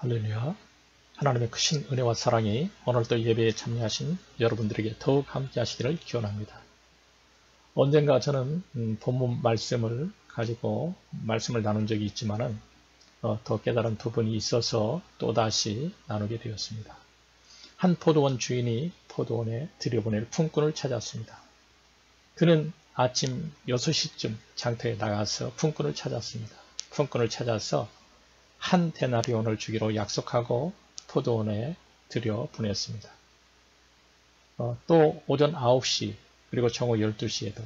할렐루야. 하나님의 크신 은혜와 사랑이 오늘도 예배에 참여하신 여러분들에게 더욱 함께 하시기를 기원합니다. 언젠가 저는 본문 말씀을 가지고 말씀을 나눈 적이 있지만은 더 깨달은 부분이 있어서 또다시 나누게 되었습니다. 한 포도원 주인이 포도원에 들여보낼 품꾼을 찾았습니다. 그는 아침 6시쯤 장터에 나가서 품꾼을 찾았습니다. 품꾼을 찾아서 한 데나리온을 주기로 약속하고 포도원에 들여보냈습니다. 또 오전 9시 그리고 정오 12시에도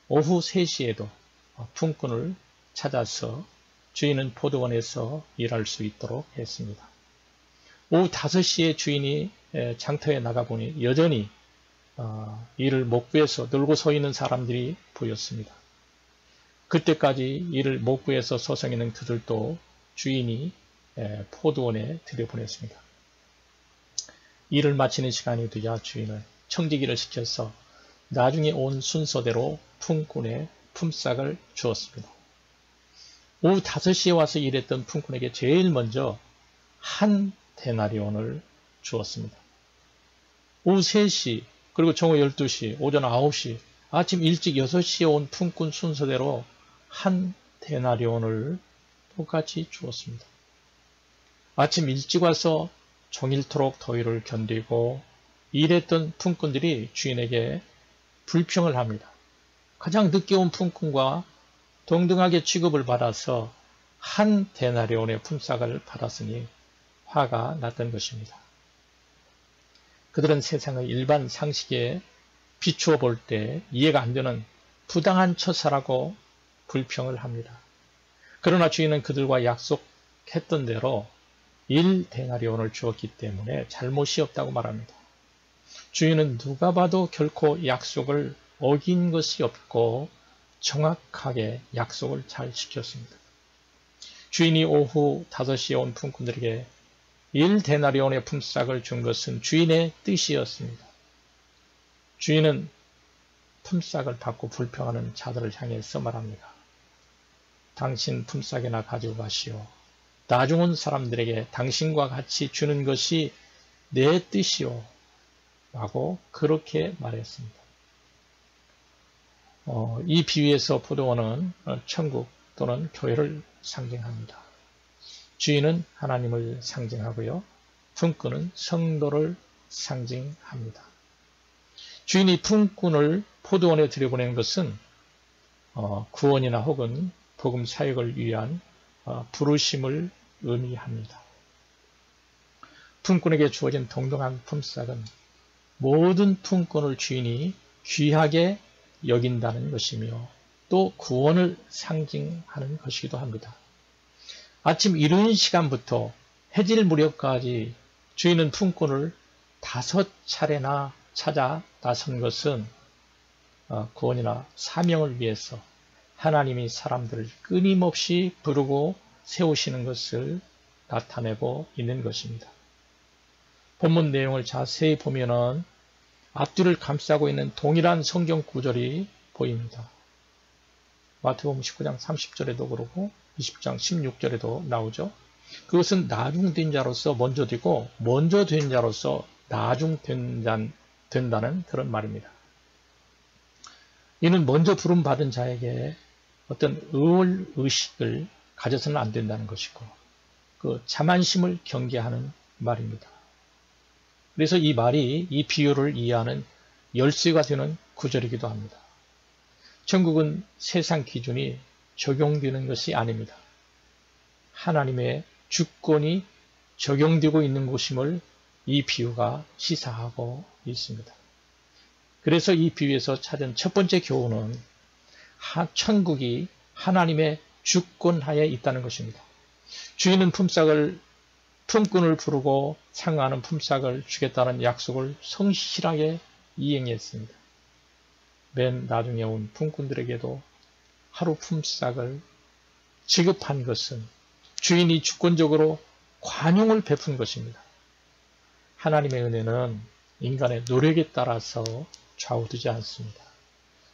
오후 3시에도 품꾼을 찾아서 주인은 포도원에서 일할 수 있도록 했습니다. 오후 5시에 주인이 장터에 나가보니 여전히 일을 못 구해서 놀고 서 있는 사람들이 보였습니다. 그때까지 일을 못 구해서 서성이는 그들도 주인이 포도원에 들여보냈습니다. 일을 마치는 시간이 되자 주인은 청지기를 시켜서 나중에 온 순서대로 품꾼의 품삯을 주었습니다. 오후 5시에 와서 일했던 품꾼에게 제일 먼저 한 데나리온을 주었습니다. 오후 3시, 그리고 정오 12시, 오전 9시, 아침 일찍 6시에 온 품꾼 순서대로 한 데나리온을 똑같이 주었습니다. 아침 일찍 와서 종일토록 더위를 견디고 일했던 품꾼들이 주인에게 불평을 합니다. 가장 늦게 온 품꾼과 동등하게 취급을 받아서 한 데나리온의 품삯을 받았으니 화가 났던 것입니다. 그들은 세상의 일반 상식에 비추어 볼 때 이해가 안 되는 부당한 처사라고 불평을 합니다. 그러나 주인은 그들과 약속했던 대로 1데나리온을 주었기 때문에 잘못이 없다고 말합니다. 주인은 누가 봐도 결코 약속을 어긴 것이 없고 정확하게 약속을 잘 지켰습니다. 주인이 오후 5시에 온 품꾼들에게 1데나리온의 품삯을 준 것은 주인의 뜻이었습니다. 주인은 품삯을 받고 불평하는 자들을 향해서 말합니다. 당신 품삯이나 가지고 가시오. 나중 온 사람들에게 당신과 같이 주는 것이 내 뜻이오. 라고 그렇게 말했습니다. 이 비유에서 포도원은 천국 또는 교회를 상징합니다. 주인은 하나님을 상징하고요. 품꾼은 성도를 상징합니다. 주인이 품꾼을 포도원에 들여보낸 것은 구원이나 혹은 복음 사역을 위한 부르심을 의미합니다. 품꾼에게 주어진 동등한 품삯은 모든 품꾼을 주인이 귀하게 여긴다는 것이며 또 구원을 상징하는 것이기도 합니다. 아침 이른 시간부터 해질 무렵까지 주인은 품꾼을 5차례나 찾아 나선 것은 구원이나 사명을 위해서 하나님이 사람들을 끊임없이 부르고 세우시는 것을 나타내고 있는 것입니다. 본문 내용을 자세히 보면은 앞뒤를 감싸고 있는 동일한 성경 구절이 보입니다. 마태복음 19장 30절에도 그러고 20장 16절에도 나오죠. 그것은 나중된 자로서 먼저 되고 먼저 된 자로서 나중된다는 그런 말입니다. 이는 먼저 부름받은 자에게 어떤 의식을 가져서는 안 된다는 것이고 그 자만심을 경계하는 말입니다. 그래서 이 말이 이 비유를 이해하는 열쇠가 되는 구절이기도 합니다. 천국은 세상 기준이 적용되는 것이 아닙니다. 하나님의 주권이 적용되고 있는 곳임을 이 비유가 시사하고 있습니다. 그래서 이 비유에서 찾은 첫 번째 교훈은 천국이 하나님의 주권하에 있다는 것입니다. 주인은 품꾼을 부르고 상하는 품삯을 주겠다는 약속을 성실하게 이행했습니다. 맨 나중에 온 품꾼들에게도 하루 품삯을 지급한 것은 주인이 주권적으로 관용을 베푼 것입니다. 하나님의 은혜는 인간의 노력에 따라서 좌우되지 않습니다.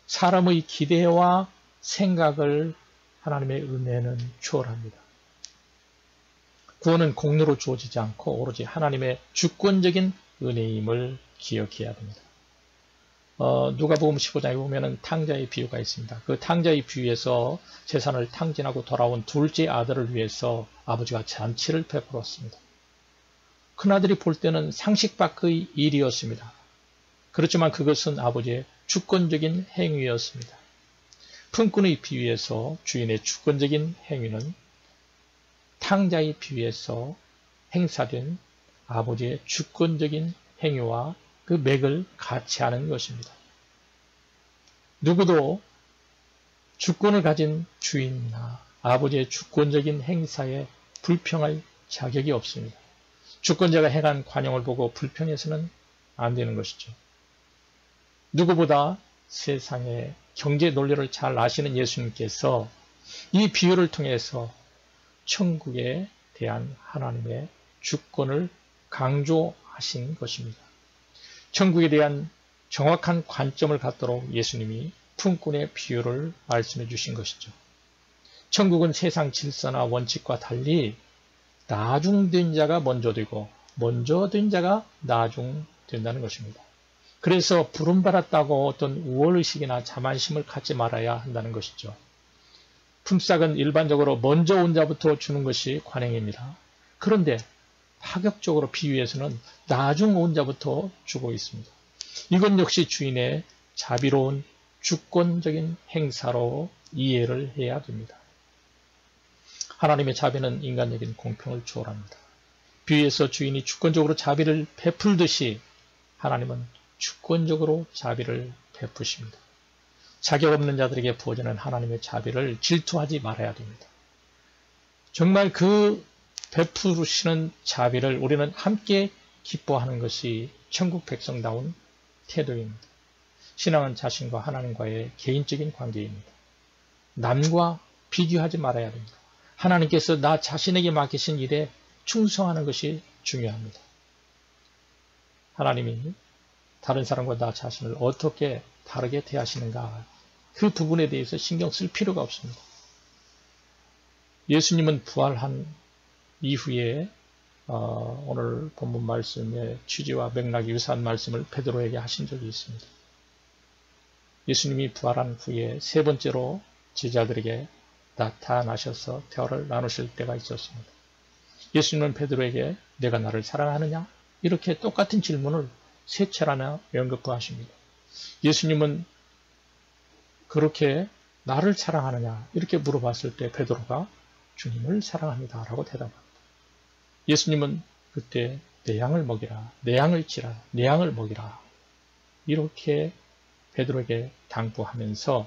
사람의 기대와 생각을 하나님의 은혜는 초월합니다. 구원은 공로로 주어지지 않고 오로지 하나님의 주권적인 은혜임을 기억해야 됩니다. 누가복음 15장에 보면은 탕자의 비유가 있습니다. 그 탕자의 비유에서 재산을 탕진하고 돌아온 둘째 아들을 위해서 아버지가 잔치를 베풀었습니다. 큰아들이 볼 때는 상식 밖의 일이었습니다. 그렇지만 그것은 아버지의 주권적인 행위였습니다. 품꾼의 비유에서 주인의 주권적인 행위는 탕자의 비유에서 행사된 아버지의 주권적인 행위와 그 맥을 같이 하는 것입니다. 누구도 주권을 가진 주인이나 아버지의 주권적인 행사에 불평할 자격이 없습니다. 주권자가 행한 관용을 보고 불평해서는 안 되는 것이죠. 누구보다 세상의 경제 논리를 잘 아시는 예수님께서 이 비유를 통해서 천국에 대한 하나님의 주권을 강조하신 것입니다. 천국에 대한 정확한 관점을 갖도록 예수님이 품꾼의 비유를 말씀해 주신 것이죠. 천국은 세상 질서나 원칙과 달리 나중된 자가 먼저 되고 먼저 된 자가 나중된다는 것입니다. 그래서 부름받았다고 어떤 우월의식이나 자만심을 갖지 말아야 한다는 것이죠. 품삯은 일반적으로 먼저 온 자부터 주는 것이 관행입니다. 그런데 파격적으로 비유에서는 나중 온 자부터 주고 있습니다. 이건 역시 주인의 자비로운 주권적인 행사로 이해를 해야 됩니다. 하나님의 자비는 인간적인 공평을 초월합니다. 비유에서 주인이 주권적으로 자비를 베풀듯이 하나님은 주권적으로 자비를 베푸십니다. 자격 없는 자들에게 부어지는 하나님의 자비를 질투하지 말아야 됩니다. 정말 그 베푸시는 자비를 우리는 함께 기뻐하는 것이 천국 백성다운 태도입니다. 신앙은 자신과 하나님과의 개인적인 관계입니다. 남과 비교하지 말아야 됩니다. 하나님께서 나 자신에게 맡기신 일에 충성하는 것이 중요합니다. 하나님이 다른 사람과 나 자신을 어떻게 다르게 대하시는가, 그 부분에 대해서 신경 쓸 필요가 없습니다. 예수님은 부활한 이후에 오늘 본문 말씀의 취지와 맥락이 유사한 말씀을 베드로에게 하신 적이 있습니다. 예수님이 부활한 후에 세 번째로 제자들에게 나타나셔서 대화를 나누실 때가 있었습니다. 예수님은 베드로에게 내가 나를 사랑하느냐? 이렇게 똑같은 질문을 세 차례나 연거푸하십니다. 예수님은 그렇게 나를 사랑하느냐? 이렇게 물어봤을 때 베드로가 주님을 사랑합니다 라고 대답합니다. 예수님은 그때 내 양을 먹이라, 내 양을 치라, 내 양을 먹이라 이렇게 베드로에게 당부하면서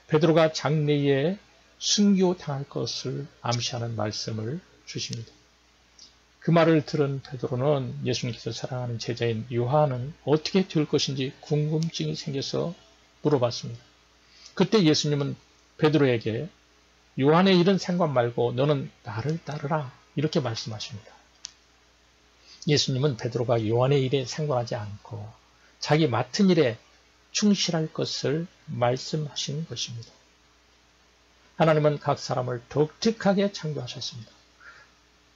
베드로가 장래에 순교당할 것을 암시하는 말씀을 주십니다. 그 말을 들은 베드로는 예수님께서 사랑하는 제자인 요한은 어떻게 될 것인지 궁금증이 생겨서 물어봤습니다. 그때 예수님은 베드로에게 요한의 일은 상관 말고 너는 나를 따르라 이렇게 말씀하십니다. 예수님은 베드로가 요한의 일에 상관하지 않고 자기 맡은 일에 충실할 것을 말씀하신 것입니다. 하나님은 각 사람을 독특하게 창조하셨습니다.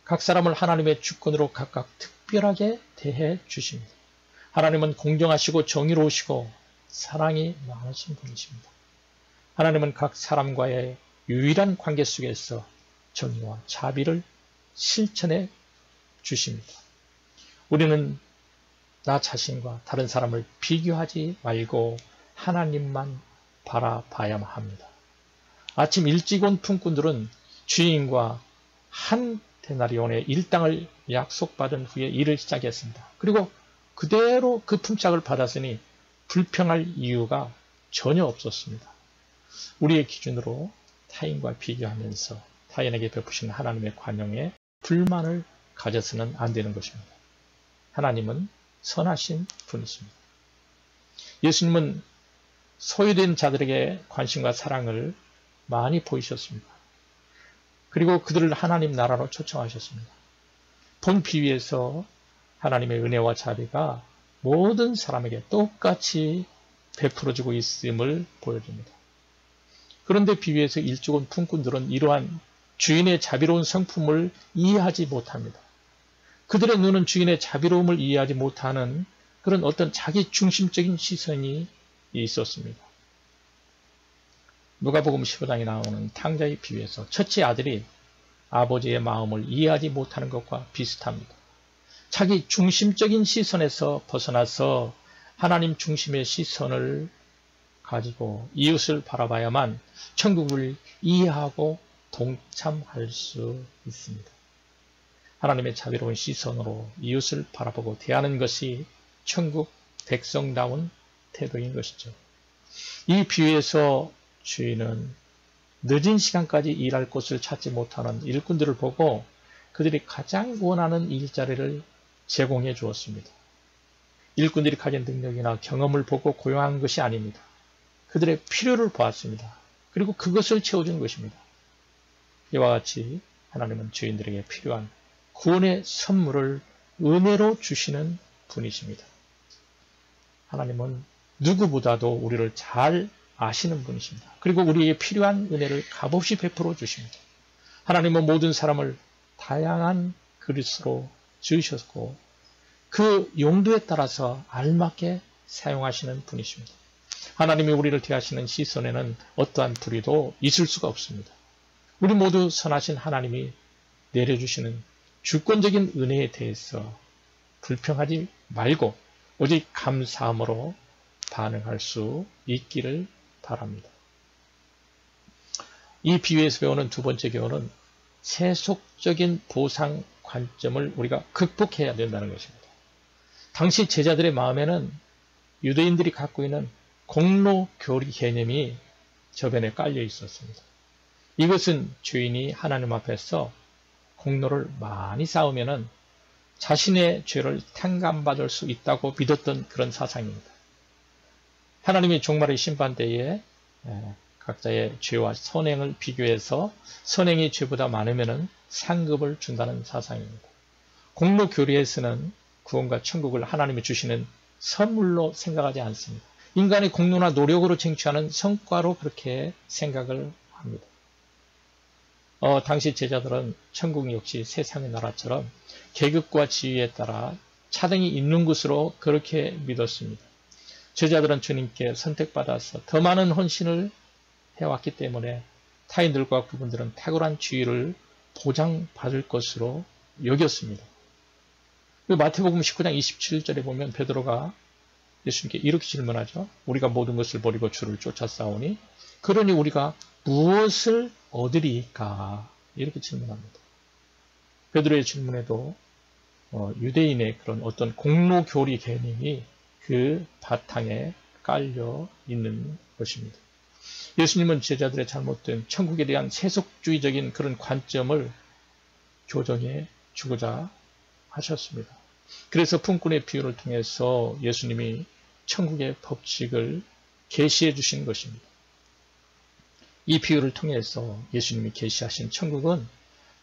각 사람을 하나님의 주권으로 각각 특별하게 대해 주십니다. 하나님은 공정하시고 정의로우시고 사랑이 많으신 분이십니다. 하나님은 각 사람과의 유일한 관계 속에서 정의와 자비를 실천해 주십니다. 우리는 나 자신과 다른 사람을 비교하지 말고 하나님만 바라봐야만 합니다. 아침 일찍 온 품꾼들은 주인과 한 데나리온의 일당을 약속받은 후에 일을 시작했습니다. 그리고 그대로 그 품삯을 받았으니 불평할 이유가 전혀 없었습니다. 우리의 기준으로 타인과 비교하면서 타인에게 베푸신 하나님의 관용에 불만을 가져서는 안 되는 것입니다. 하나님은 선하신 분이십니다. 예수님은 소외된 자들에게 관심과 사랑을 많이 보이셨습니다. 그리고 그들을 하나님 나라로 초청하셨습니다. 본 비유에서 하나님의 은혜와 자비가 모든 사람에게 똑같이 베풀어지고 있음을 보여줍니다. 그런데 비유에서 일찍 온 품꾼들은 이러한 주인의 자비로운 성품을 이해하지 못합니다. 그들의 눈은 주인의 자비로움을 이해하지 못하는 그런 어떤 자기 중심적인 시선이 있었습니다. 누가복음 15장에 나오는 탕자의 비유에서 첫째 아들이 아버지의 마음을 이해하지 못하는 것과 비슷합니다. 자기 중심적인 시선에서 벗어나서 하나님 중심의 시선을 가지고 이웃을 바라봐야만 천국을 이해하고 동참할 수 있습니다. 하나님의 자비로운 시선으로 이웃을 바라보고 대하는 것이 천국 백성다운 태도인 것이죠. 이 비유에서 주인은 늦은 시간까지 일할 곳을 찾지 못하는 일꾼들을 보고 그들이 가장 원하는 일자리를 제공해 주었습니다. 일꾼들이 가진 능력이나 경험을 보고 고용한 것이 아닙니다. 그들의 필요를 보았습니다. 그리고 그것을 채워준 것입니다. 이와 같이 하나님은 주인들에게 필요한 구원의 선물을 은혜로 주시는 분이십니다. 하나님은 누구보다도 우리를 잘 아시는 분이십니다. 그리고 우리에게 필요한 은혜를 값없이 베풀어 주십니다. 하나님은 모든 사람을 다양한 그릇으로 지으셨고 그 용도에 따라서 알맞게 사용하시는 분이십니다. 하나님이 우리를 대하시는 시선에는 어떠한 불의도 있을 수가 없습니다. 우리 모두 선하신 하나님이 내려주시는 주권적인 은혜에 대해서 불평하지 말고 오직 감사함으로 반응할 수 있기를 바랍니다. 이 비유에서 배우는 두 번째 교훈은 세속적인 보상 관점을 우리가 극복해야 된다는 것입니다. 당시 제자들의 마음에는 유대인들이 갖고 있는 공로 교리 개념이 저변에 깔려 있었습니다. 이것은 죄인이 하나님 앞에서 공로를 많이 쌓으면 자신의 죄를 탕감받을 수 있다고 믿었던 그런 사상입니다. 하나님이 종말의 심판 때에 각자의 죄와 선행을 비교해서 선행이 죄보다 많으면 상급을 준다는 사상입니다. 공로 교리에서는 구원과 천국을 하나님이 주시는 선물로 생각하지 않습니다. 인간의 공로나 노력으로 쟁취하는 성과로 그렇게 생각을 합니다. 당시 제자들은 천국 역시 세상의 나라처럼 계급과 지위에 따라 차등이 있는 것으로 그렇게 믿었습니다. 제자들은 주님께 선택받아서 더 많은 헌신을 해왔기 때문에 타인들과 그분들은 탁월한 지위를 보장받을 것으로 여겼습니다. 마태복음 19장 27절에 보면 베드로가 예수님께 이렇게 질문하죠. 우리가 모든 것을 버리고 주를 쫓아 싸우니 그러니 우리가 무엇을 얻으리까? 이렇게 질문합니다. 베드로의 질문에도 유대인의 그런 어떤 공로 교리 개념이 그 바탕에 깔려 있는 것입니다. 예수님은 제자들의 잘못된 천국에 대한 세속주의적인 그런 관점을 교정해 주고자 하셨습니다. 그래서 품꾼의 비유를 통해서 예수님이 천국의 법칙을 계시해 주신 것입니다. 이 비유를 통해서 예수님이 계시하신 천국은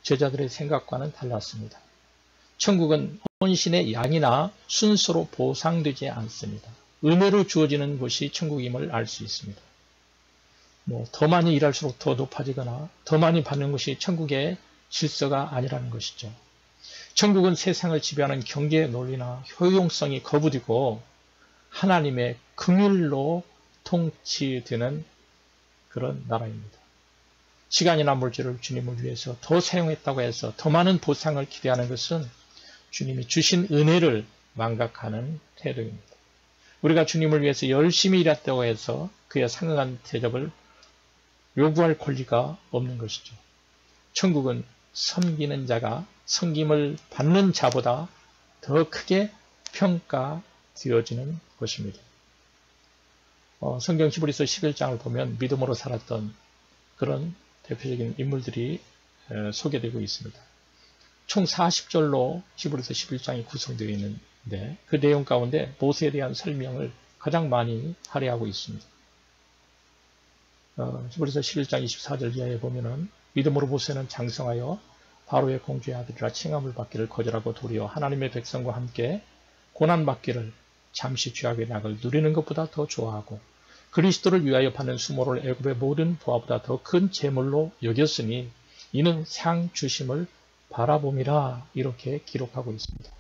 제자들의 생각과는 달랐습니다. 천국은 헌신의 양이나 순서로 보상되지 않습니다. 은혜로 주어지는 것이 천국임을 알 수 있습니다. 더 많이 일할수록 더 높아지거나 더 많이 받는 것이 천국의 질서가 아니라는 것이죠. 천국은 세상을 지배하는 경계의 논리나 효용성이 거부되고 하나님의 긍휼로 통치되는 그런 나라입니다. 시간이나 물질을 주님을 위해서 더 사용했다고 해서 더 많은 보상을 기대하는 것은 주님이 주신 은혜를 망각하는 태도입니다. 우리가 주님을 위해서 열심히 일했다고 해서 그에 상응한 대접을 요구할 권리가 없는 것이죠. 천국은 섬기는 자가 섬김을 받는 자보다 더 크게 평가되어지는 것입니다. 성경 히브리서 11장을 보면 믿음으로 살았던 그런 대표적인 인물들이 소개되고 있습니다. 총 40절로 히브리서 11장이 구성되어 있는데 그 내용 가운데 모세에 대한 설명을 가장 많이 할애하고 있습니다. 히브리서 11장 24절 이하에 보면은 믿음으로 모세는 장성하여 바로의 공주의 아들이라 칭함을 받기를 거절하고 도리어 하나님의 백성과 함께 고난받기를 잠시 죄악의 낙을 누리는 것보다 더 좋아하고 그리스도를 위하여 받는 수모를 애굽의 모든 보화보다 더 큰 재물로 여겼으니 이는 상 주심을 바라봄이라 이렇게 기록하고 있습니다.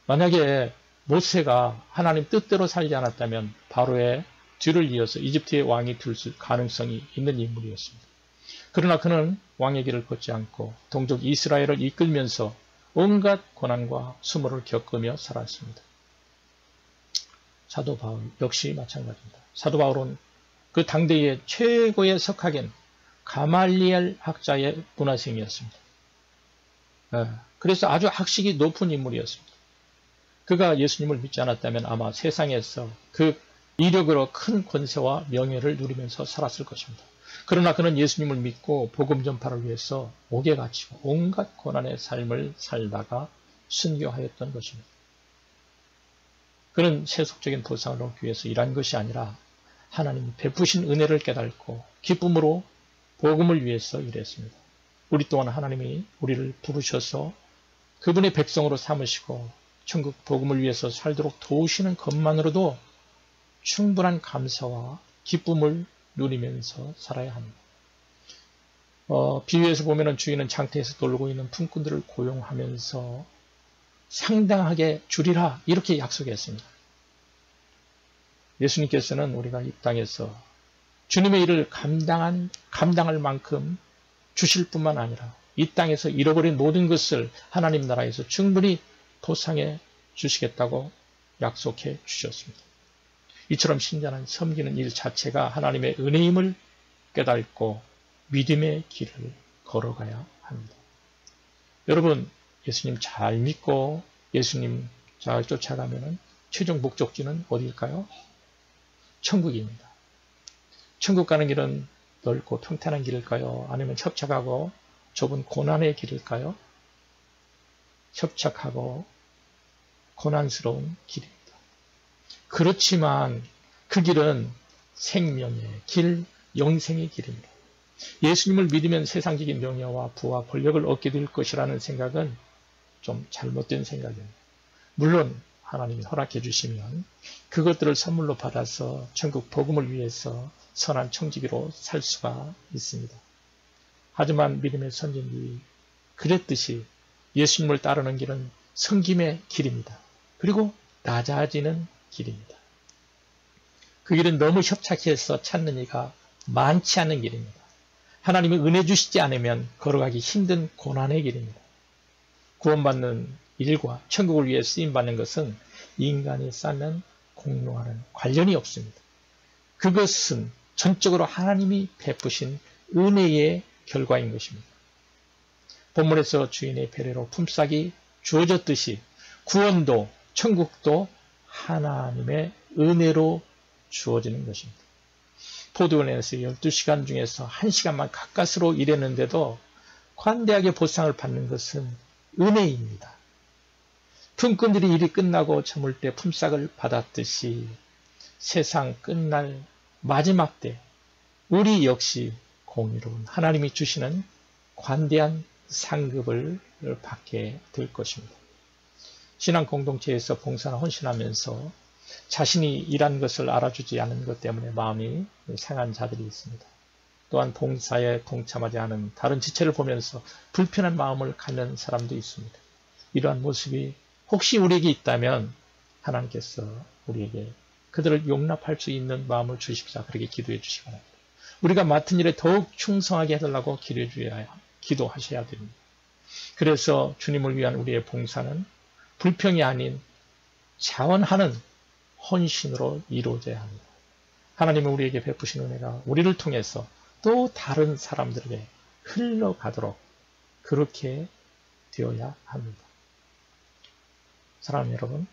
만약에 모세가 하나님 뜻대로 살지 않았다면 바로의 뒤를 이어서 이집트의 왕이 될 가능성이 있는 인물이었습니다. 그러나 그는 왕의 길을 걷지 않고 동족 이스라엘을 이끌면서 온갖 고난과 수모를 겪으며 살았습니다. 사도 바울 역시 마찬가지입니다. 사도 바울은 그 당대의 최고의 석학인 가말리엘 학자의 문화생이었습니다. 그래서 아주 학식이 높은 인물이었습니다. 그가 예수님을 믿지 않았다면 아마 세상에서 그 이력으로 큰 권세와 명예를 누리면서 살았을 것입니다. 그러나 그는 예수님을 믿고 복음 전파를 위해서 옥에 갇히고 온갖 고난의 삶을 살다가 순교하였던 것입니다. 그는 세속적인 보상을 얻기 위해서 일한 것이 아니라 하나님이 베푸신 은혜를 깨닫고 기쁨으로 복음을 위해서 일했습니다. 우리 또한 하나님이 우리를 부르셔서 그분의 백성으로 삼으시고 천국 복음을 위해서 살도록 도우시는 것만으로도 충분한 감사와 기쁨을 누리면서 살아야 합니다. 비유에서 보면 주인은 장터에서 놀고 있는 품꾼들을 고용하면서 상당하게 주리라 이렇게 약속했습니다. 예수님께서는 우리가 이 땅에서 주님의 일을 감당할 만큼 주실 뿐만 아니라 이 땅에서 잃어버린 모든 것을 하나님 나라에서 충분히 보상해 주시겠다고 약속해 주셨습니다. 이처럼 신자는 섬기는 일 자체가 하나님의 은혜임을 깨닫고 믿음의 길을 걸어가야 합니다. 여러분, 예수님 잘 믿고 예수님 잘 쫓아가면 최종 목적지는 어디일까요? 천국입니다. 천국 가는 길은 넓고 평탄한 길일까요? 아니면 협착하고 좁은 고난의 길일까요? 협착하고 고난스러운 길입니다. 그렇지만 그 길은 생명의 길, 영생의 길입니다. 예수님을 믿으면 세상적인 명예와 부와 권력을 얻게 될 것이라는 생각은 좀 잘못된 생각입니다. 물론 하나님이 허락해 주시면 그것들을 선물로 받아서 천국 복음을 위해서 선한 청지기로 살 수가 있습니다. 하지만 믿음의 선진들이 그랬듯이 예수님을 따르는 길은 섬김의 길입니다. 그리고 낮아지는 길입니다. 그 길은 너무 협착해서 찾는 이가 많지 않은 길입니다. 하나님이 은혜 주시지 않으면 걸어가기 힘든 고난의 길입니다. 구원받는 일과 천국을 위해 쓰임받는 것은 인간이 쌓는 공로와는 관련이 없습니다. 그것은 전적으로 하나님이 베푸신 은혜의 결과인 것입니다. 본문에서 주인의 배려로 품삯이 주어졌듯이 구원도 천국도 하나님의 은혜로 주어지는 것입니다. 포도원에서 12시간 중에서 1시간만 가까스로 일했는데도 관대하게 보상을 받는 것은 은혜입니다. 품꾼들이 일이 끝나고 저물 때 품삯을 받았듯이 세상 끝날 마지막 때 우리 역시 공의로운 하나님이 주시는 관대한 상급을 받게 될 것입니다. 신앙 공동체에서 봉사나 헌신하면서 자신이 일한 것을 알아주지 않은 것 때문에 마음이 상한 자들이 있습니다. 또한 봉사에 동참하지 않은 다른 지체를 보면서 불편한 마음을 갖는 사람도 있습니다. 이러한 모습이 혹시 우리에게 있다면 하나님께서 우리에게 그들을 용납할 수 있는 마음을 주십사 그렇게 기도해 주시기 바랍니다. 우리가 맡은 일에 더욱 충성하게 해달라고 기도하셔야 됩니다. 그래서 주님을 위한 우리의 봉사는 불평이 아닌 자원하는 헌신으로 이루어져야 합니다. 하나님은 우리에게 베푸신 은혜가 우리를 통해서 또 다른 사람들에게 흘러가도록 그렇게 되어야 합니다. 사랑하는 여러분,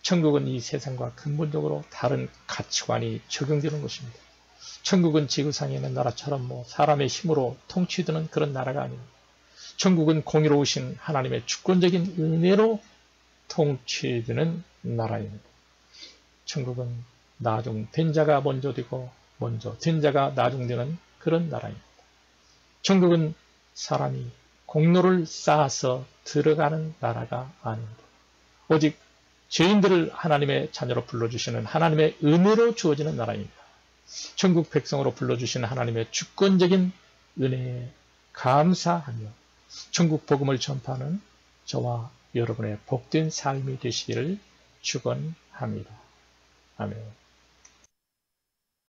천국은 이 세상과 근본적으로 다른 가치관이 적용되는 것입니다. 천국은 지구상에 있는 나라처럼 사람의 힘으로 통치되는 그런 나라가 아닙니다. 천국은 공의로우신 하나님의 주권적인 은혜로 통치되는 나라입니다. 천국은 나중된 자가 먼저 되고 먼저 된 자가 나중되는 그런 나라입니다. 천국은 사람이 공로를 쌓아서 들어가는 나라가 아닙니다. 오직 죄인들을 하나님의 자녀로 불러주시는 하나님의 은혜로 주어지는 나라입니다. 천국 백성으로 불러주시는 하나님의 주권적인 은혜의 감사하며 천국 복음을 전파하는 저와 여러분의 복된 삶이 되시기를 축원합니다. 아멘.